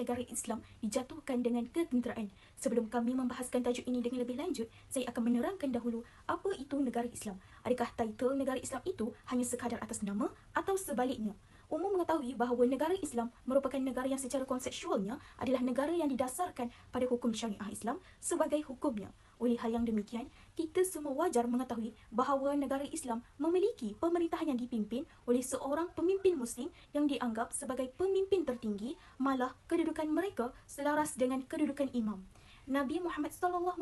negara Islam dijatuhkan dengan ketenteraan. Sebelum kami membahaskan tajuk ini dengan lebih lanjut, saya akan menerangkan dahulu apa itu negara Islam. Adakah title negara Islam itu hanya sekadar atas nama atau sebaliknya? Umum mengetahui bahawa negara Islam merupakan negara yang secara konseptualnya adalah negara yang didasarkan pada hukum syariah Islam sebagai hukumnya. Oleh hal yang demikian, kita semua wajar mengetahui bahawa negara Islam memiliki pemerintahan yang dipimpin oleh seorang pemimpin Muslim yang dianggap sebagai pemimpin tertinggi, malah kedudukan mereka selaras dengan kedudukan imam. Nabi Muhammad SAW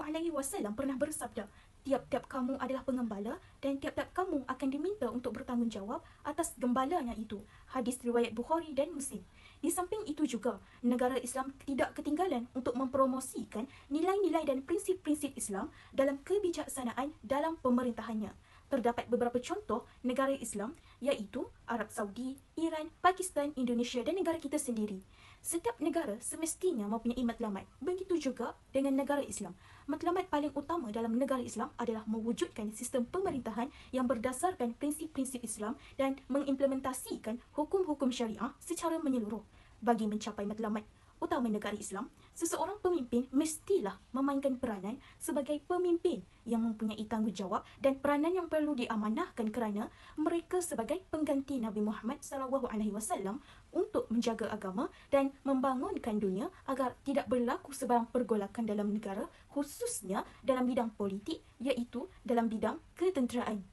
pernah bersabda, tiap-tiap kamu adalah pengembala dan tiap-tiap kamu akan diminta untuk bertanggungjawab atas gembalanya itu. Hadis riwayat Bukhari dan Muslim. Di samping itu juga, negara Islam tidak ketinggalan untuk mempromosikan nilai-nilai dan prinsip-prinsip Islam dalam kebijaksanaan dalam pemerintahannya. Terdapat beberapa contoh negara Islam iaitu Arab Saudi, Iran, Pakistan, Indonesia dan negara kita sendiri. Setiap negara semestinya mempunyai matlamat. Begitu juga dengan negara Islam. Matlamat paling utama dalam negara Islam adalah mewujudkan sistem pemerintahan yang berdasarkan prinsip-prinsip Islam dan mengimplementasikan hukum-hukum syariah secara menyeluruh. Bagi mencapai matlamat utama negara Islam, seseorang pemimpin mestilah memainkan peranan sebagai pemimpin yang mempunyai tanggungjawab dan peranan yang perlu diamanahkan kerana mereka sebagai pengganti Nabi Muhammad SAW untuk menjaga agama dan membangunkan dunia agar tidak berlaku sebarang pergolakan dalam negara, khususnya dalam bidang politik iaitu dalam bidang ketenteraan.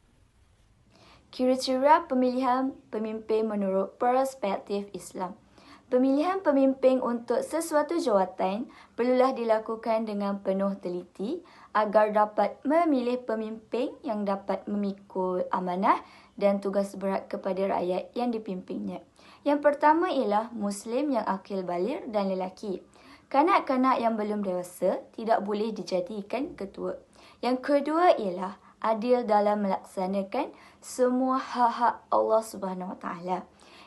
Kriteria pemilihan pemimpin menurut perspektif Islam. Pemilihan pemimpin untuk sesuatu jawatan perlulah dilakukan dengan penuh teliti agar dapat memilih pemimpin yang dapat memikul amanah dan tugas berat kepada rakyat yang dipimpinnya. Yang pertama ialah Muslim yang akil baligh dan lelaki. Kanak-kanak yang belum dewasa tidak boleh dijadikan ketua. Yang kedua ialah adil dalam melaksanakan semua hak-hak Allah Subhanahu Wa Taala.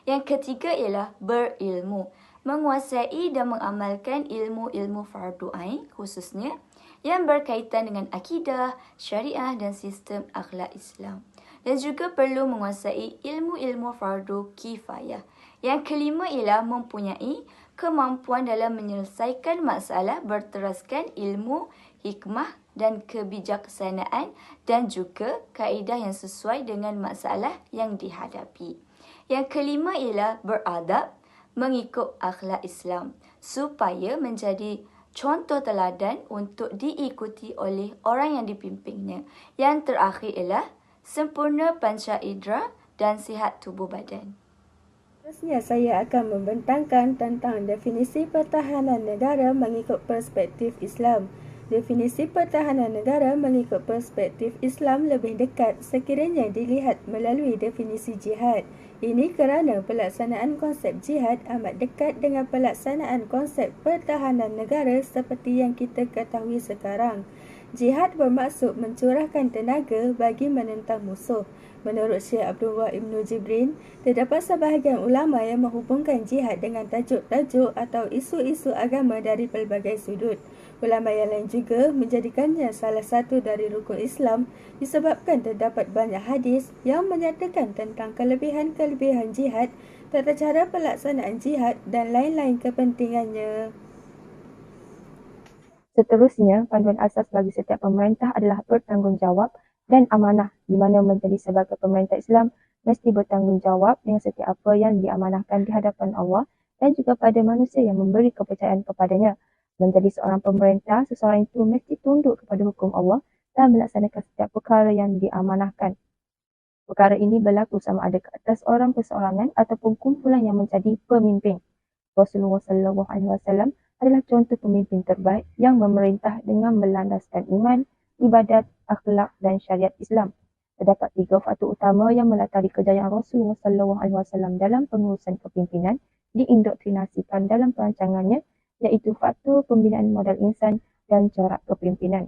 Yang ketiga ialah berilmu, menguasai dan mengamalkan ilmu-ilmu fardu ain khususnya yang berkaitan dengan akidah, syariah dan sistem akhlak Islam. Dan juga perlu menguasai ilmu-ilmu fardu kifayah. Yang kelima ialah mempunyai kemampuan dalam menyelesaikan masalah berteraskan ilmu, hikmah dan kebijaksanaan dan juga kaedah yang sesuai dengan masalah yang dihadapi. Yang kelima ialah beradab mengikut akhlak Islam supaya menjadi contoh teladan untuk diikuti oleh orang yang dipimpinnya. Yang terakhir ialah sempurna panca indera dan sihat tubuh badan. Seterusnya saya akan membentangkan tentang definisi pertahanan negara mengikut perspektif Islam. Definisi pertahanan negara mengikut perspektif Islam lebih dekat sekiranya dilihat melalui definisi jihad. Ini kerana pelaksanaan konsep jihad amat dekat dengan pelaksanaan konsep pertahanan negara seperti yang kita ketahui sekarang. Jihad bermaksud mencurahkan tenaga bagi menentang musuh. Menurut Syekh Abdullah Ibn Jibrin, terdapat sebahagian ulama yang menghubungkan jihad dengan tajuk-tajuk atau isu-isu agama dari pelbagai sudut. Ulama yang lain juga menjadikannya salah satu dari rukun Islam disebabkan terdapat banyak hadis yang menyatakan tentang kelebihan-kelebihan jihad, tata cara pelaksanaan jihad dan lain-lain kepentingannya. Seterusnya, panduan asas bagi setiap pemerintah adalah bertanggungjawab dan amanah, di mana menjadi sebagai pemerintah Islam mesti bertanggungjawab dengan setiap apa yang diamanahkan di hadapan Allah dan juga pada manusia yang memberi kepercayaan kepadanya. Menjadi seorang pemerintah, seseorang itu mesti tunduk kepada hukum Allah dan melaksanakan setiap perkara yang diamanahkan. Perkara ini berlaku sama ada ke atas orang perseorangan ataupun kumpulan yang menjadi pemimpin. Rasulullah SAW adalah contoh pemimpin terbaik yang memerintah dengan melandaskan iman, ibadat, akhlak dan syariat Islam. Terdapat 3 faktor utama yang melatari kejayaan Rasulullah SAW dalam pengurusan kepimpinan diindoktrinasikan dalam perancangannya, iaitu faktor pembinaan modal insan dan corak kepimpinan.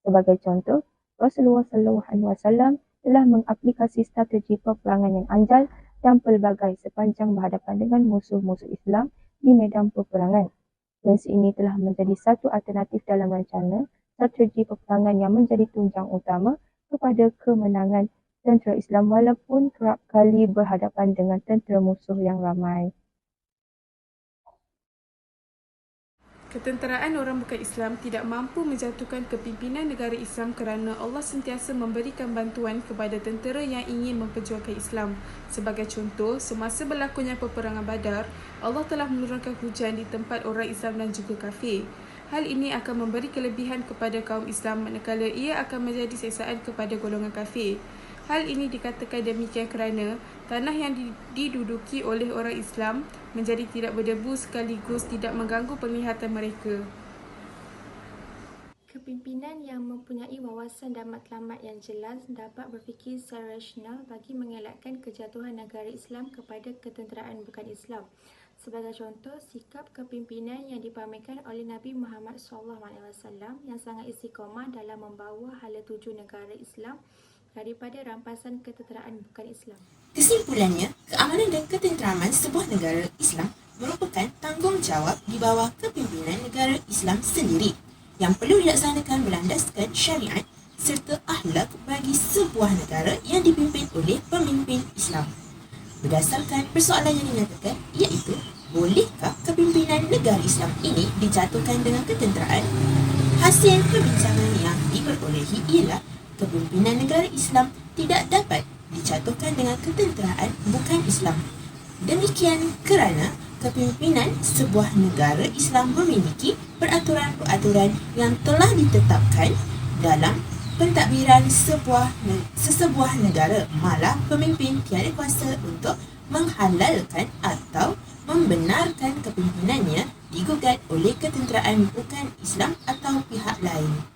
Sebagai contoh, Rasulullah SAW telah mengaplikasi strategi peperangan yang anjal dan pelbagai sepanjang berhadapan dengan musuh-musuh Islam di medan peperangan. Prinsip ini telah menjadi satu alternatif dalam rencana strategi peperangan yang menjadi tunjang utama kepada kemenangan tentera Islam walaupun kerap kali berhadapan dengan tentera musuh yang ramai. Ketenteraan orang bukan Islam tidak mampu menjatuhkan kepimpinan negara Islam kerana Allah sentiasa memberikan bantuan kepada tentera yang ingin memperjuangkan Islam. Sebagai contoh, semasa berlakunya peperangan Badar, Allah telah menurunkan hujan di tempat orang Islam dan juga kafir. Hal ini akan memberi kelebihan kepada kaum Islam manakala ia akan menjadi siksaan kepada golongan kafir. Hal ini dikatakan demikian kerana tanah yang diduduki oleh orang Islam menjadi tidak berdebu sekaligus tidak mengganggu penglihatan mereka. Kepimpinan yang mempunyai wawasan dan matlamat yang jelas dapat berfikir secara rasional bagi mengelakkan kejatuhan negara Islam kepada ketenteraan bukan Islam. Sebagai contoh, sikap kepimpinan yang dipamerkan oleh Nabi Muhammad SAW yang sangat istiqamah dalam membawa hala tuju negara Islam daripada rampasan ketenteraan bukan Islam. Kesimpulannya, keamanan dan ketenteraman sebuah negara Islam merupakan tanggungjawab di bawah kepimpinan negara Islam sendiri yang perlu dilaksanakan berlandaskan syariat serta akhlak bagi sebuah negara yang dipimpin oleh pemimpin Islam. Berdasarkan persoalan yang dinyatakan, iaitu bolehkah kepimpinan negara Islam ini dijatuhkan dengan ketenteraan? Hasil perbincangan yang diperolehi ialah kepimpinan negara Islam tidak dapat dijatuhkan dengan ketenteraan bukan Islam. Demikian kerana kepimpinan sebuah negara Islam memiliki peraturan-peraturan yang telah ditetapkan dalam pentadbiran sesebuah negara, malah pemimpin tiada kuasa untuk menghalalkan atau membenarkan kepimpinannya digugat oleh ketenteraan bukan Islam atau pihak lain.